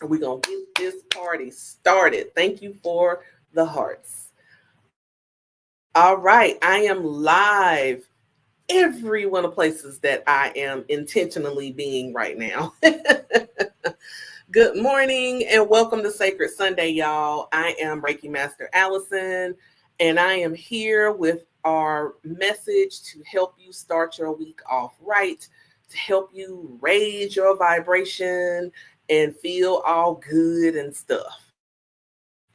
We're going to get this party started. Thank you for the hearts. All right. I am live every one of the places that I am intentionally being right now. Good morning and welcome to Sacred Sunday, y'all. I am Reiki Master Allison, and I am here with our message to help you start your week off right, to help you raise your vibration and feel all good and stuff.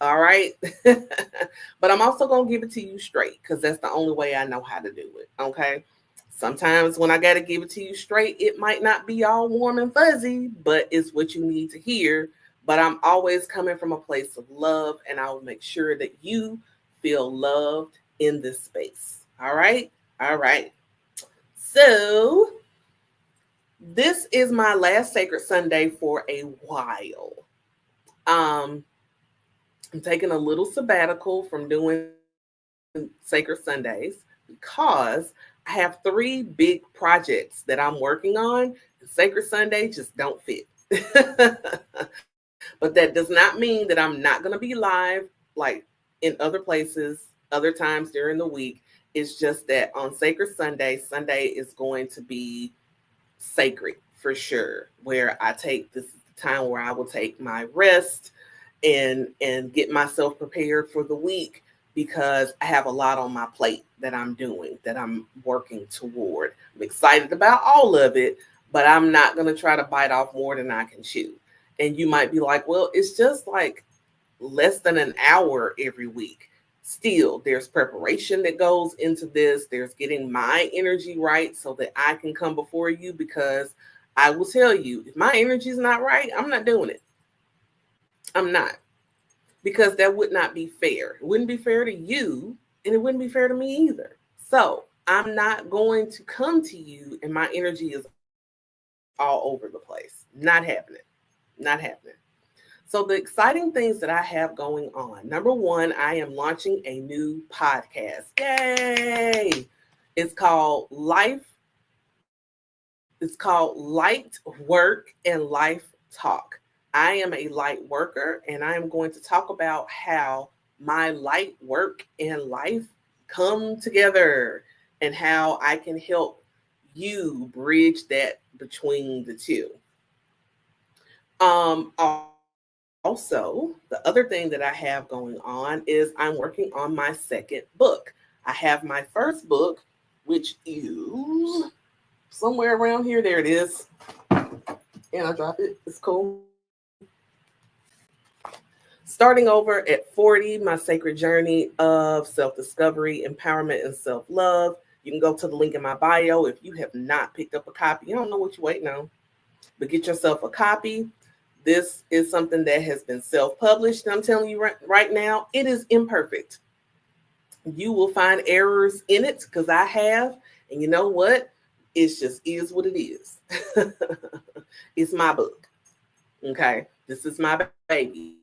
All right. But I'm also going to give it to you straight because that's the only way I know how to do it. Okay. Sometimes when I got to give it to you straight, it might not be all warm and fuzzy, but it's what you need to hear. But I'm always coming from a place of love, and I will make sure that you feel loved in this space. All right. All right. So this is my last Sacred Sunday for a while. I'm taking a little sabbatical from doing Sacred Sundays because I have 3 big projects that I'm working on, and Sacred Sunday just don't fit. But that does not mean that I'm not going to be live like in other places, other times during the week. It's just that on Sacred Sunday, Sunday is going to be sacred for sure, where I take this time where I will take my rest and get myself prepared for the week because I have a lot on my plate that I'm doing, that I'm working toward. I'm excited about all of it, but I'm not going to try to bite off more than I can chew. And you might be like, well, it's just like less than an hour every week. Still, there's preparation that goes into this. There's getting my energy right so that I can come before you, because I will tell you, if my energy is not right, I'm not doing it. I'm not, because that would not be fair. It wouldn't be fair to you, and it wouldn't be fair to me either. So I'm not going to come to you and my energy is all over the place. Not happening. Not happening. So the exciting things that I have going on. Number one, I am launching a new podcast. Yay! It's called Light Work and Life Talk. I am a light worker, and I am going to talk about how my light work and life come together and how I can help you bridge that between the two. Also, the other thing that I have going on is I'm working on my second book. I have my first book, which is somewhere around here. There it is. And I dropped it. It's cool. Starting over at 40, my sacred journey of self-discovery, empowerment, and self-love. You can go to the link in my bio if you have not picked up a copy. I don't know what you're waiting on, but get yourself a copy. This is something that has been self-published. And I'm telling you right now, it is imperfect. You will find errors in it because I have. And you know what? It just is what it is. It's my book. Okay. This is my baby.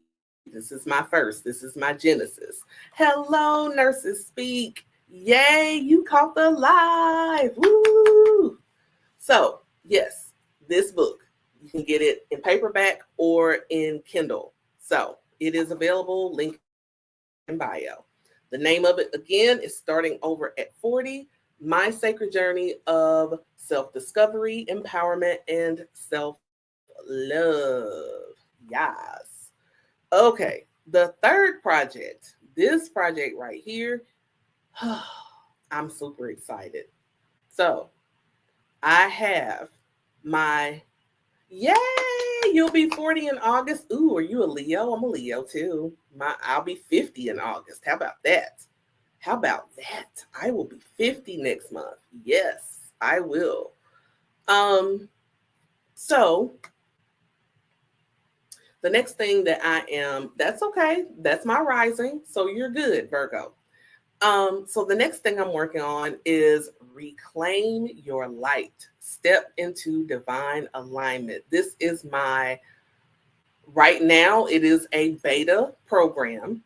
This is my first. This is my Genesis. Hello, Nurses Speak. Yay, you caught the live. Woo! So, yes, this book, you can get it in paperback or in Kindle. So, it is available, link in bio. The name of it, again, is Starting Over at 40, My Sacred Journey of Self-Discovery, Empowerment, and Self-Love. Yes. Okay, the third project, this project right here, I'm super excited. So I have my, yay, you'll be 40 in August. Ooh, are you a Leo? I'm a Leo too. I'll be 50 in August. How about that? How about that? I will be 50 next month. Yes, I will. So the next thing that that's okay. That's my rising. So you're good, Virgo. So the next thing I'm working on is reclaim your light. Step into divine alignment. This is right now, it is a beta program.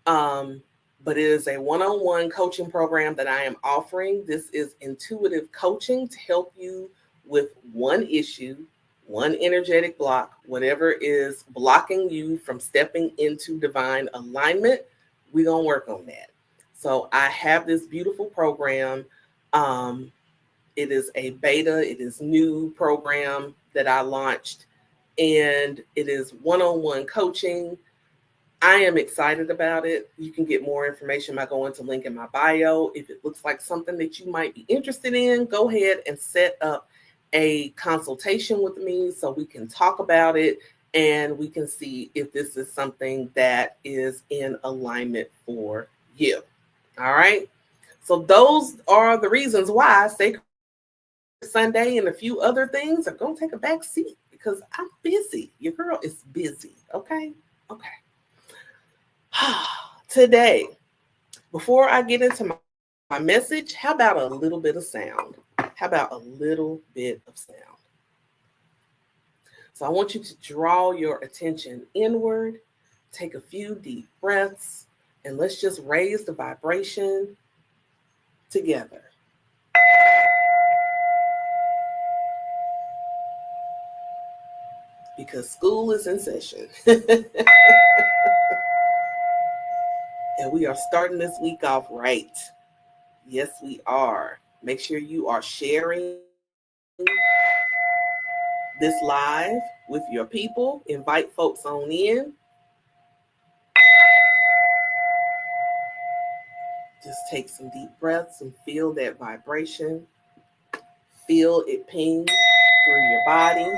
But it is a one-on-one coaching program that I am offering. This is intuitive coaching to help you with one issue one energetic block, whatever is blocking you from stepping into divine alignment, we're going to work on that. So I have this beautiful program. It is a beta, it is new program that I launched, and it is one-on-one coaching. I am excited about it. You can get more information by going to link in my bio. If it looks like something that you might be interested in, go ahead and set up a consultation with me so we can talk about it and we can see if this is something that is in alignment for you. All right. So those are the reasons why Sacred Sunday and a few other things are going to take a back seat because I'm busy. Your girl is busy. Okay. Okay. Today, before I get into my message, how about a little bit of sound? How about a little bit of sound? So I want you to draw your attention inward, take a few deep breaths, and let's just raise the vibration together. Because school is in session. And we are starting this week off right. Yes, we are. Make sure you are sharing this live with your people. Invite folks on in. Just take some deep breaths and feel that vibration. Feel it ping through your body.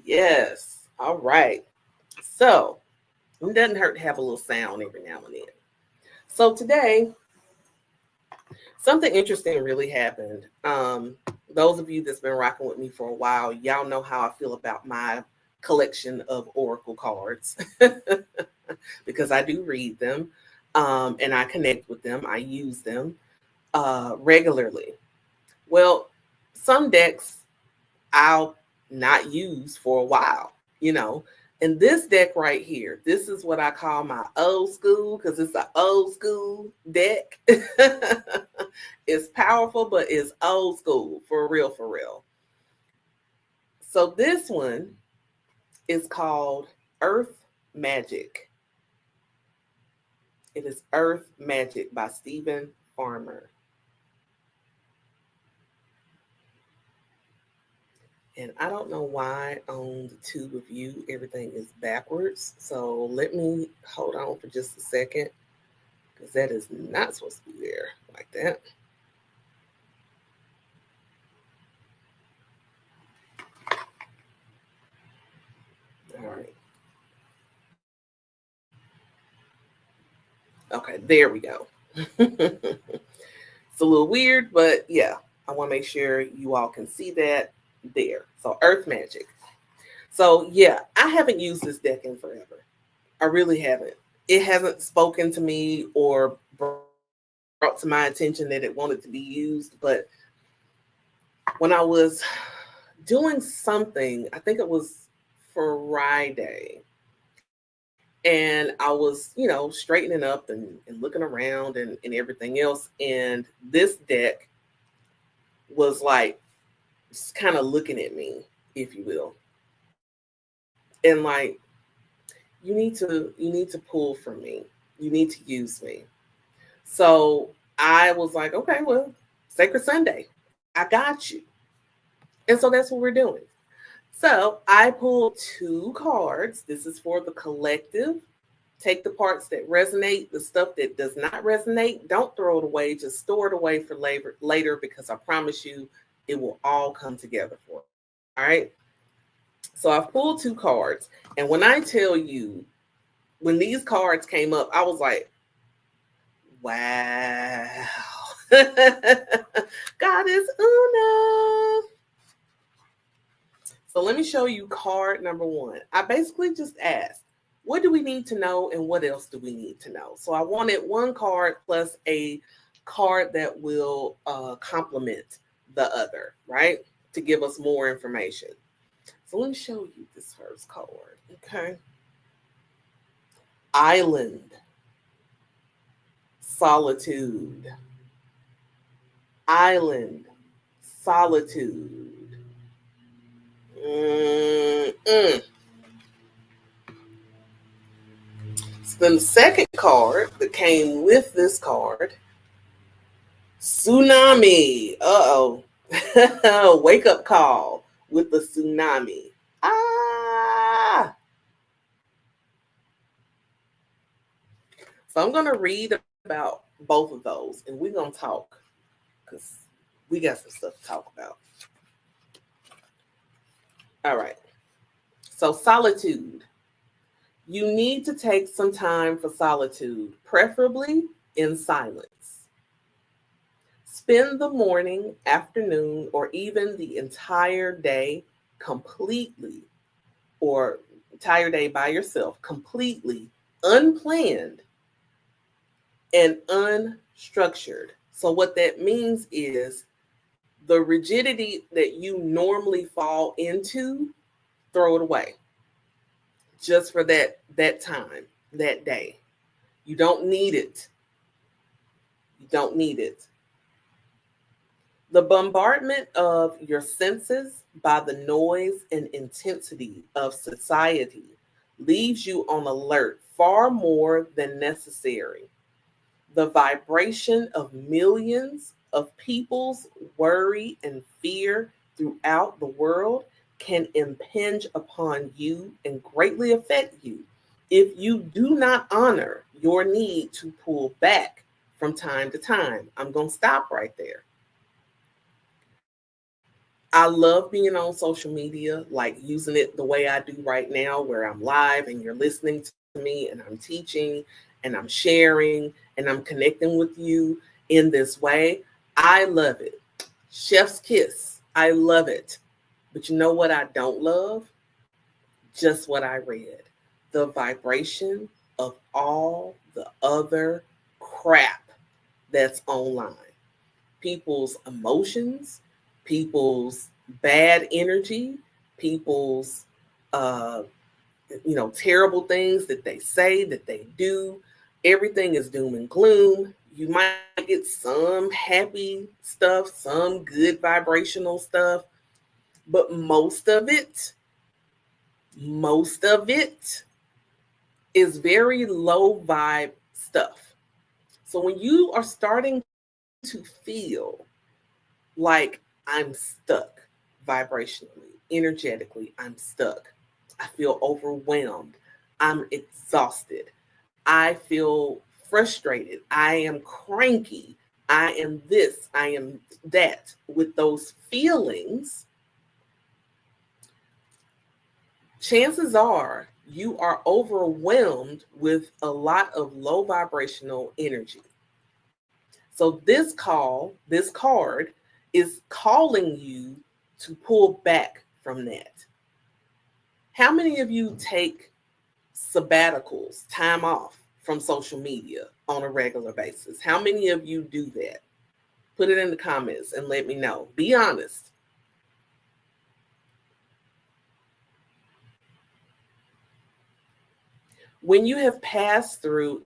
Yes. All right. So it doesn't hurt to have a little sound every now and then. So today, something interesting really happened. Those of you that's been rocking with me for a while, y'all know how I feel about my collection of oracle cards because I do read them and I connect with them. I use them regularly. Well, some decks I'll not use for a while, you know. And this deck right here, this is what I call my old school because it's an old school deck. It's powerful, but it's old school for real, for real. So this one is called Earth Magic. It is Earth Magic by Stephen Farmer. And I don't know why on the tube of you, everything is backwards. So let me hold on for just a second because that is not supposed to be there like that. All right. Okay, there we go. It's a little weird, but yeah, I want to make sure you all can see that there. So Earth Magic. So yeah, I haven't used this deck in forever. I really haven't. It hasn't spoken to me or brought to my attention that it wanted to be used. But when I was doing something, I think it was Friday, and I was, straightening up and looking around and everything else. And this deck was like kind of looking at me, if you will. And like, you need to pull from me. You need to use me. So I was like, okay, well, Sacred Sunday, I got you. And so that's what we're doing. So I pulled two cards. This is for the collective. Take the parts that resonate, the stuff that does not resonate, don't throw it away. Just store it away for later because I promise you it will all come together for you. All right. So I've pulled two cards. And when I tell you, when these cards came up, I was like, wow. God is Una. So let me show you card number 1. I basically just asked, what do we need to know and what else do we need to know? So I wanted one card plus a card that will complement the other, right? To give us more information. So let me show you this first card, okay? Island, solitude. Island, solitude. Mm-mm. So then the second card that came with this card, tsunami. Uh-oh. Wake up call with the tsunami. Ah. So I'm going to read about both of those and we're going to talk because we got some stuff to talk about. All right. So solitude. You need to take some time for solitude, preferably in silence. Spend the morning, afternoon, or even the entire day completely, or entire day by yourself, completely unplanned and unstructured. So, what that means is the rigidity that you normally fall into, throw it away just for that time, that day. You don't need it. You don't need it. The bombardment of your senses by the noise and intensity of society leaves you on alert far more than necessary. The vibration of millions of people's worry and fear throughout the world can impinge upon you and greatly affect you if you do not honor your need to pull back from time to time. I'm going to stop right there. I love being on social media, like using it the way I do right now, where I'm live and you're listening to me and I'm teaching and I'm sharing and I'm connecting with you in this way. I love it. Chef's kiss. I love it. But you know what I don't love? Just what I read. The vibration of all the other crap that's online. People's emotions, people's bad energy, people's uh, terrible things that they say, that they do. Everything is doom and gloom. You might get some happy stuff, some good vibrational stuff, but most of it is very low vibe stuff. So when you are starting to feel like I'm stuck vibrationally, energetically, I'm stuck. I feel overwhelmed. I'm exhausted. I feel frustrated. I am cranky. I am this. I am that. With those feelings, chances are you are overwhelmed with a lot of low vibrational energy. So this card is calling you to pull back from that. How many of you take sabbaticals, time off from social media on a regular basis? How many of you do that? Put it in the comments and let me know. Be honest. When you have passed through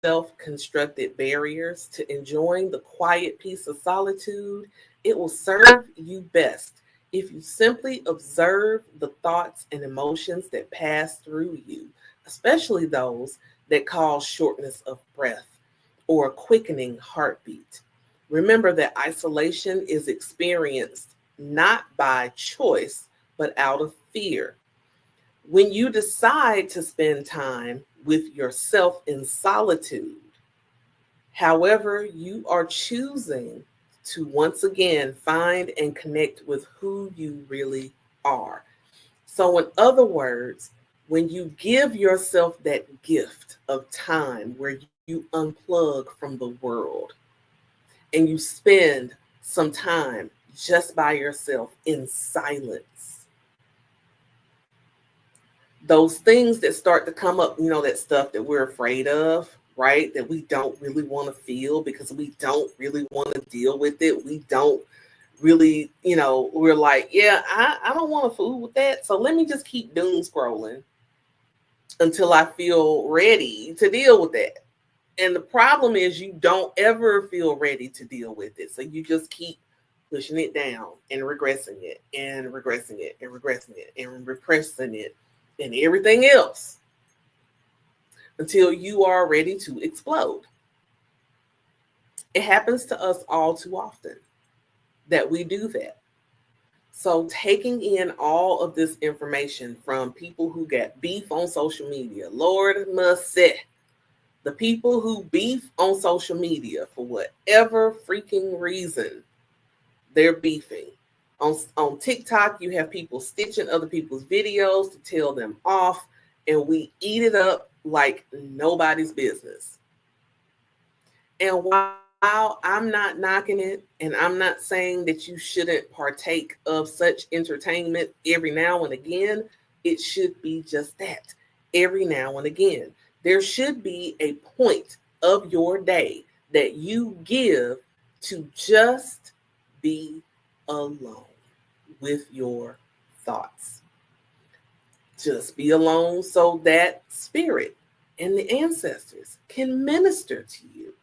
self-constructed barriers to enjoying the quiet peace of solitude, it will serve you best if you simply observe the thoughts and emotions that pass through you, especially those that cause shortness of breath or a quickening heartbeat. Remember that isolation is experienced not by choice, but out of fear. When you decide to spend time with yourself in solitude, however, you are choosing to once again find and connect with who you really are. So, in other words, when you give yourself that gift of time where you unplug from the world and you spend some time just by yourself in silence, those things that start to come up, that stuff that we're afraid of, right? That we don't really want to feel because we don't really want to deal with it. We don't really, we're like, yeah, I don't want to fool with that. So let me just keep doom scrolling until I feel ready to deal with that. And the problem is you don't ever feel ready to deal with it. So you just keep pushing it down and regressing it and regressing it and regressing it and repressing it and everything else until you are ready to explode. It happens to us all too often that we do that. So taking in all of this information from people who get beef on social media, Lord mercy, the people who beef on social media for whatever freaking reason they're beefing. On TikTok, you have people stitching other people's videos to tell them off, and we eat it up like nobody's business. And while I'm not knocking it, and I'm not saying that you shouldn't partake of such entertainment every now and again, it should be just that, every now and again. There should be a point of your day that you give to just be alone with your thoughts. Just be alone so that spirit and the ancestors can minister to you.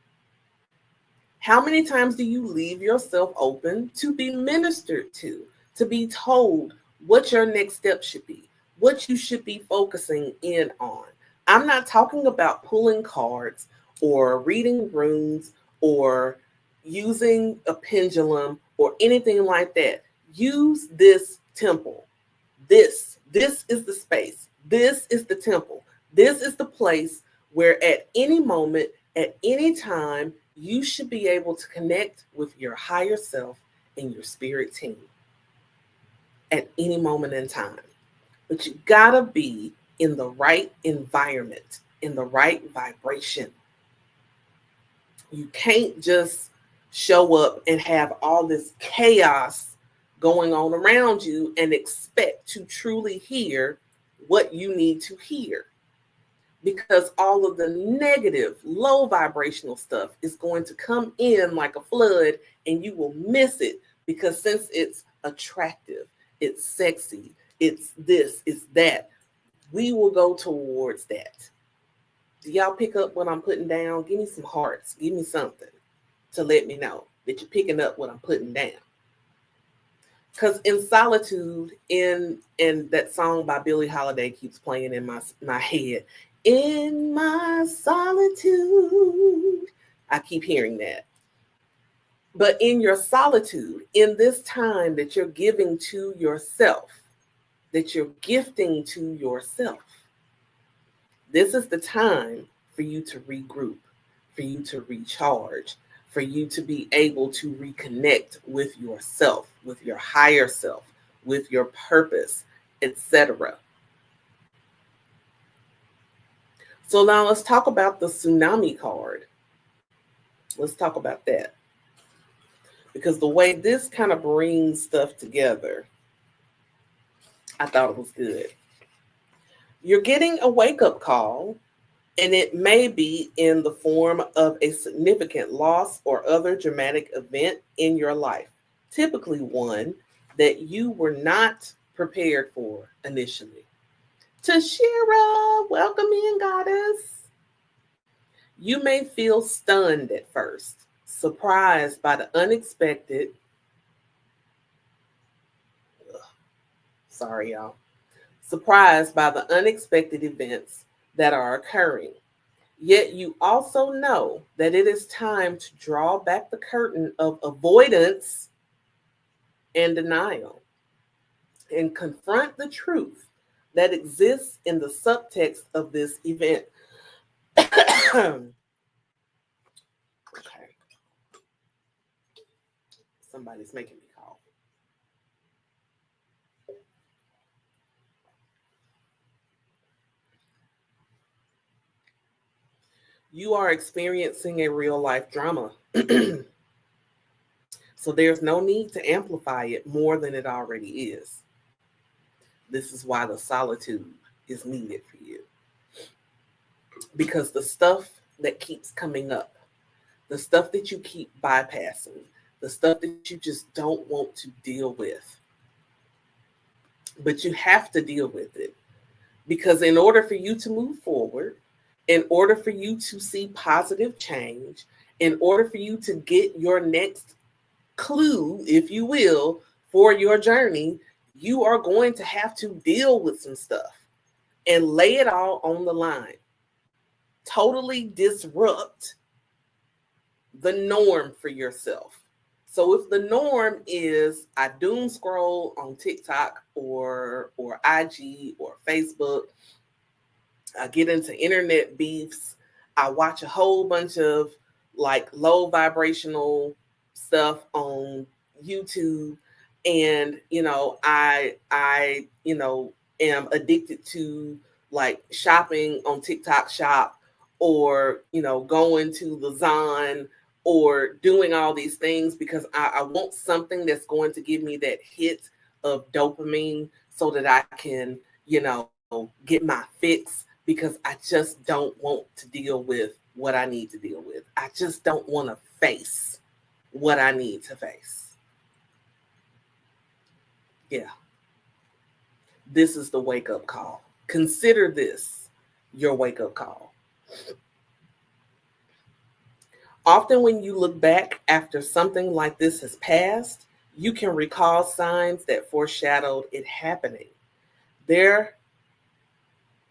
How many times do you leave yourself open to be ministered to be told what your next step should be, what you should be focusing in on? I'm not talking about pulling cards or reading runes or using a pendulum or anything like that. Use this temple. This is the space. This is the temple. This is the place where at any moment, at any time, you should be able to connect with your higher self and your spirit team at any moment in time. But you gotta be in the right environment, in the right vibration. You can't just show up and have all this chaos going on around you and expect to truly hear what you need to hear. Because all of the negative, low vibrational stuff is going to come in like a flood and you will miss it because since it's attractive, it's sexy, it's this, it's that, we will go towards that. Do y'all pick up what I'm putting down? Give me some hearts. Give me something to let me know that you're picking up what I'm putting down. Because in solitude, in that song by Billie Holiday keeps playing in my head. In my solitude, I keep hearing that. But in your solitude, in this time that you're giving to yourself, that you're gifting to yourself, this is the time for you to regroup, for you to recharge, for you to be able to reconnect with yourself, with your higher self, with your purpose, etc. So now let's talk about the tsunami card. Let's talk about that. Because the way this kind of brings stuff together, I thought it was good. You're getting a wake-up call, and it may be in the form of a significant loss or other dramatic event in your life, typically one that you were not prepared for initially. Tashira, welcome in, goddess. You may feel stunned at first, surprised by the unexpected. Sorry, y'all. Surprised by the unexpected events that are occurring. Yet you also know that it is time to draw back the curtain of avoidance and denial and confront the truth that exists in the subtext of this event. Okay. Somebody's making me cough. You are experiencing a real life drama. So there's no need to amplify it more than it already is. This is why the solitude. is needed for you. Because the stuff that keeps coming up, the stuff that you keep bypassing, the stuff that you just don't want to deal with, but you have to deal with it. Because in order for you to move forward, in order for you to see positive change, in order for you to get your next clue, if you will, for your journey, you are going to have to deal with some stuff and lay it all on the line. Totally disrupt the norm for yourself. So if the norm is I doom scroll on TikTok or IG or Facebook, I get into internet beefs, I watch a whole bunch of like low vibrational stuff on YouTube, and I am addicted to like shopping on TikTok Shop, or going to Lazan, or doing all these things because I want something that's going to give me that hit of dopamine so that I can get my fix, because I just don't want to deal with what I need to deal with. I just don't want to face what I need to face. Yeah. This is the wake-up call. Consider this your wake-up call. Often when you look back after something like this has passed, you can recall signs that foreshadowed it happening. There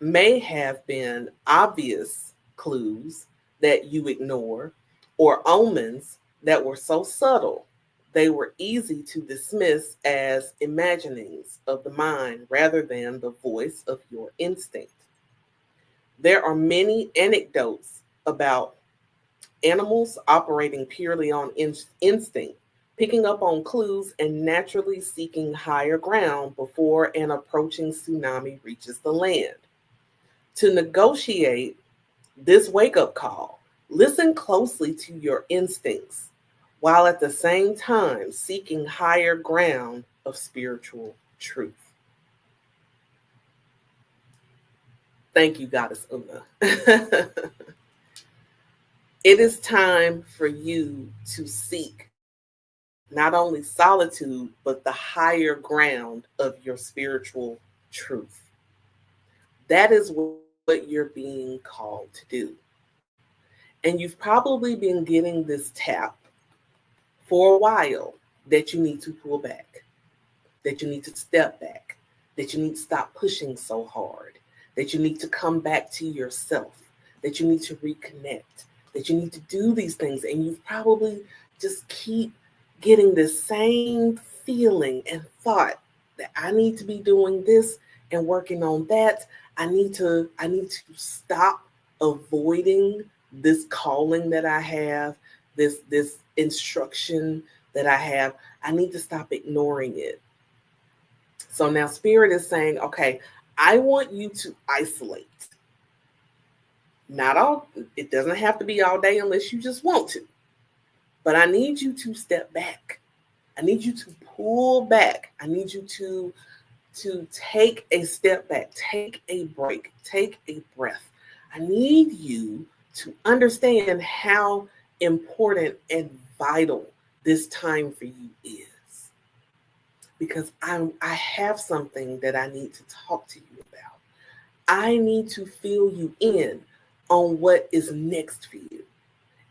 may have been obvious clues that you ignore, or omens that were so subtle they were easy to dismiss as imaginings of the mind rather than the voice of your instinct. There are many anecdotes about animals operating purely on instinct, picking up on clues and naturally seeking higher ground before an approaching tsunami reaches the land. To negotiate this wake-up call, listen closely to your instincts while at the same time seeking higher ground of spiritual truth. Thank you, Goddess Una. It is time for you to seek not only solitude, but the higher ground of your spiritual truth. That is what you're being called to do. And you've probably been getting this tap for a while that you need to pull back, that you need to step back, that you need to stop pushing so hard, that you need to come back to yourself, that you need to reconnect, that you need to do these things. And you probably just keep getting the same feeling and thought that I need to be doing this and working on that. I need to stop avoiding this calling that I have, this instruction that I have. I need to stop ignoring it. So now Spirit is saying, okay, I want you to isolate. Not all, it doesn't have to be all day unless you just want to. But I need you to step back. I need you to pull back. I need you to take a step back, take a break, take a breath. I need you to understand how important and vital this time for you is. Because I have something that I need to talk to you about. I need to fill you in on what is next for you.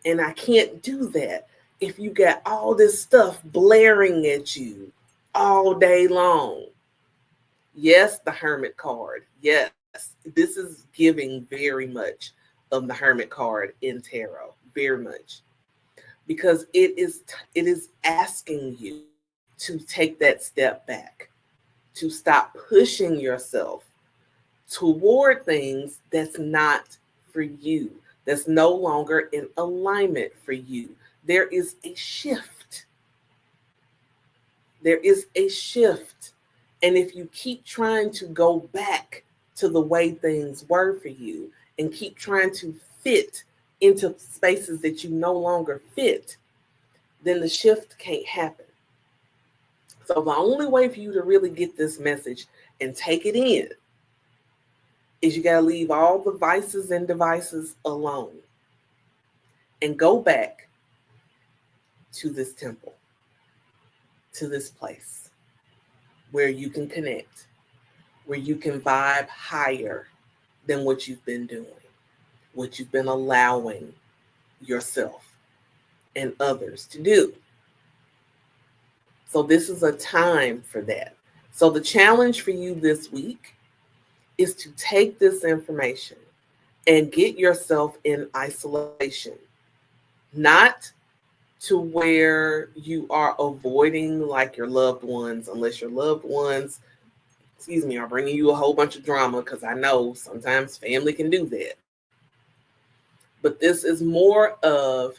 And I can't do that if you got all this stuff blaring at you all day long. Yes, the Hermit card. Yes, this is giving very much of the Hermit card in tarot, very much, because it is asking you to take that step back, to stop pushing yourself toward things that's not for you, that's no longer in alignment for you. There is a shift. There is a shift. And if you keep trying to go back to the way things were for you and keep trying to fit into spaces that you no longer fit, then the shift can't happen. So the only way for you to really get this message and take it in is you got to leave all the vices and devices alone and go back to this temple, to this place where you can connect, where you can vibe higher than what you've been doing, what you've been allowing yourself and others to do. So this is a time for that. So the challenge for you this week is to take this information and get yourself in isolation, not to where you are avoiding like your loved ones, unless your loved ones, are bringing you a whole bunch of drama, because I know sometimes family can do that. But this is more of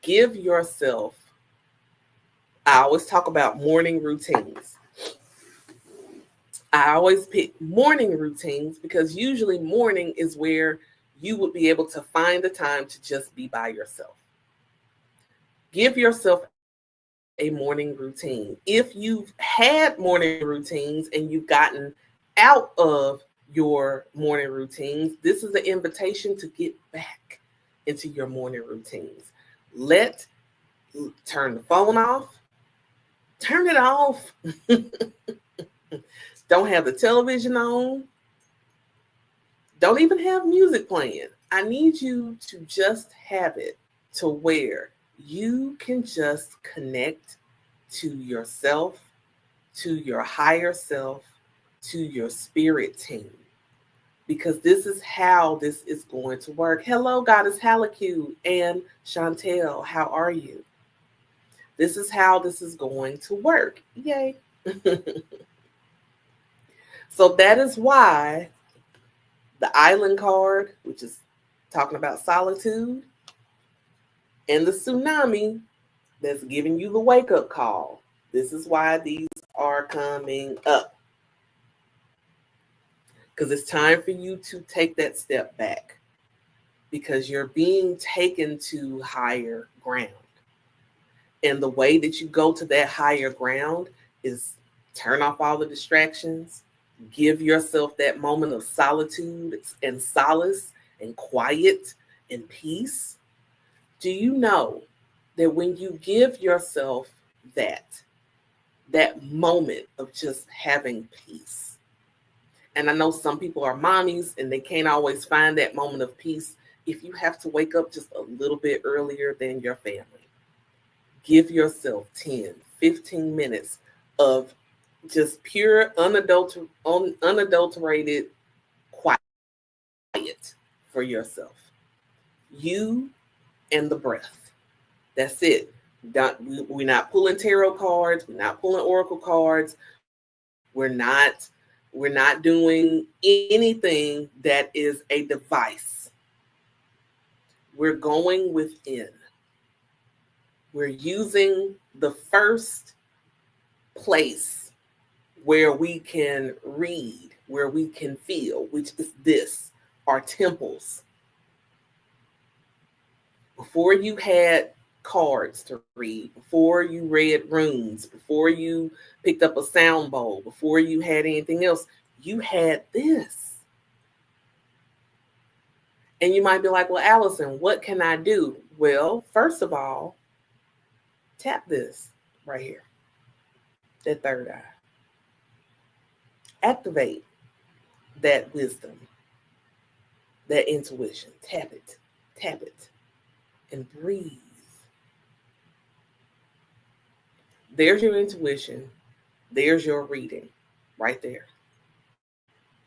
give yourself, I always talk about morning routines. I always pick morning routines because usually morning is where you would be able to find the time to just be by yourself. Give yourself a morning routine. If you've had morning routines and you've gotten out of your morning routines, this is an invitation to get back into your morning routines. Turn the phone off. Turn it off. Don't have the television on. Don't even have music playing. I need you to just have it to where you can just connect to yourself, to your higher self, to your spirit team. Because this is how this is going to work. Hello, Goddess Halaku and Chantel, how are you? This is how this is going to work. Yay. So that is why the island card, which is talking about solitude, and the tsunami that's giving you the wake-up call. This is why these are coming up. Because it's time for you to take that step back. Because you're being taken to higher ground. And the way that you go to that higher ground is turn off all the distractions, give yourself that moment of solitude and solace and quiet and peace. Do you know that when you give yourself that moment of just having peace, and I know some people are mommies and they can't always find that moment of peace if you have to wake up just a little bit earlier than your family. Give yourself 10, 15 minutes of just pure, unadulterated quiet for yourself. You and the breath. That's it. We're not pulling tarot cards. We're not pulling oracle cards. We're not doing anything that is a device. We're going within. We're using the first place where we can read, where we can feel, which is our temples. Before you had cards to read, before you read runes, before you picked up a sound bowl, before you had anything else, you had this. And you might be like, well, Allison, what can I do? Well, first of all, tap this right here, that third eye. Activate that wisdom, that intuition. Tap it, and breathe. There's your intuition. There's your reading right there.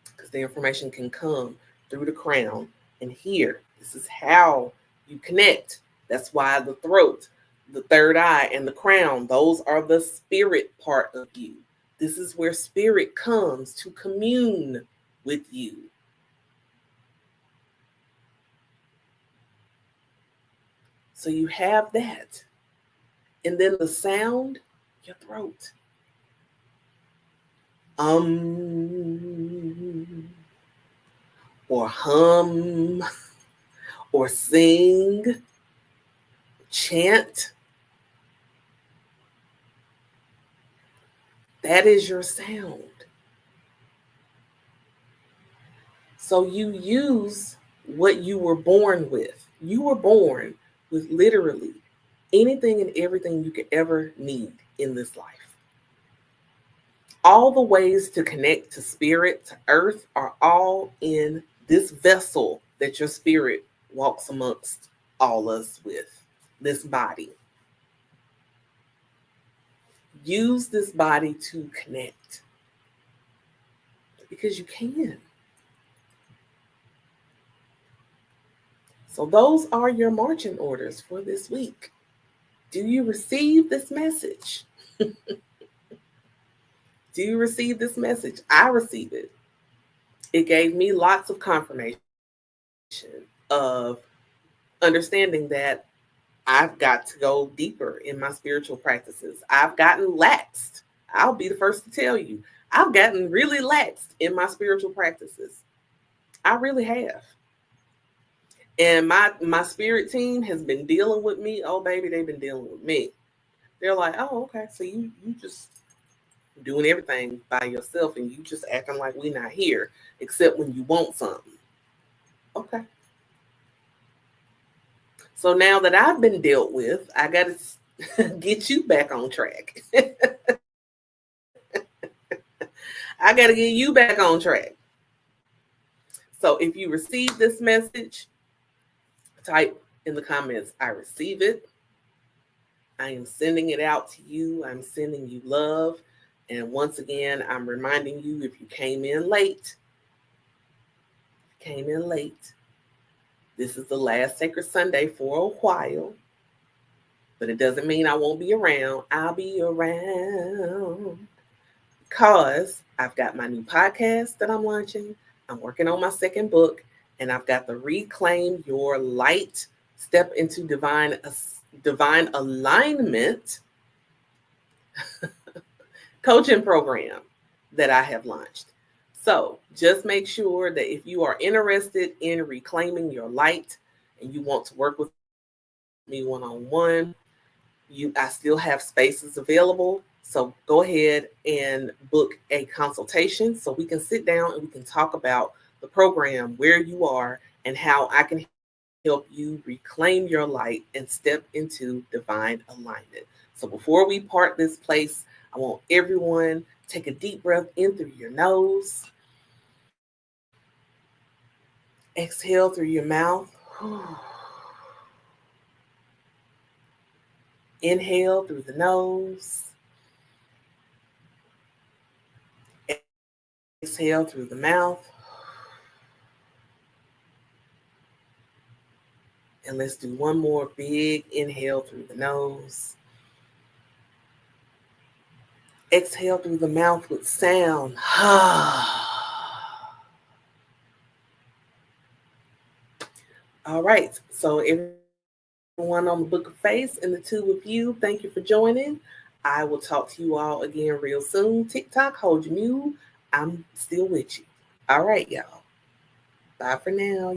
Because the information can come through the crown and here. This is how you connect. That's why the throat, the third eye, and the crown, those are the spirit part of you. This is where spirit comes to commune with you. So you have that. And then the sound, your throat. Or hum, or sing, chant. That is your sound. So you use what you were born with. You were born with literally anything and everything you could ever need in this life. All the ways to connect to spirit, to earth, are all in this vessel that your spirit walks amongst all us with, this body. Use this body to connect because you can. So those are your marching orders for this week. Do you receive this message? Do you receive this message? I receive it. It gave me lots of confirmation of understanding that I've got to go deeper in my spiritual practices. I've gotten laxed. I'll be the first to tell you. I've gotten really laxed in my spiritual practices. I really have. And my spirit team has been dealing with me. Oh, baby, they've been dealing with me. They're like, oh, okay, so you just doing everything by yourself and you just acting like we're not here, except when you want something. Okay. So now that I've been dealt with, I got to get you back on track. I got to get you back on track. So if you receive this message, type in the comments, I receive it. I am sending it out to you. I'm sending you love. And once again, I'm reminding you, if you came in late, this is the last Sacred Sunday for a while. But it doesn't mean I won't be around. I'll be around because I've got my new podcast that I'm launching. I'm working on my second book, and I've got the Reclaim Your Light, Step into Divine Alignment coaching program that I have launched. So just make sure that if you are interested in reclaiming your light and you want to work with me one-on-one, I still have spaces available. So go ahead and book a consultation so we can sit down and we can talk about the program, where you are, and how I can help you reclaim your light and step into divine alignment. So before we part this place, I want everyone take a deep breath in through your nose. Exhale through your mouth. Inhale through the nose. Exhale through the mouth. And let's do one more big inhale through the nose. Exhale through the mouth with sound. All right. So everyone on the Book of Face and the two of you, thank you for joining. I will talk to you all again real soon. TikTok, hold your mule. I'm still with you. All right, y'all. Bye for now.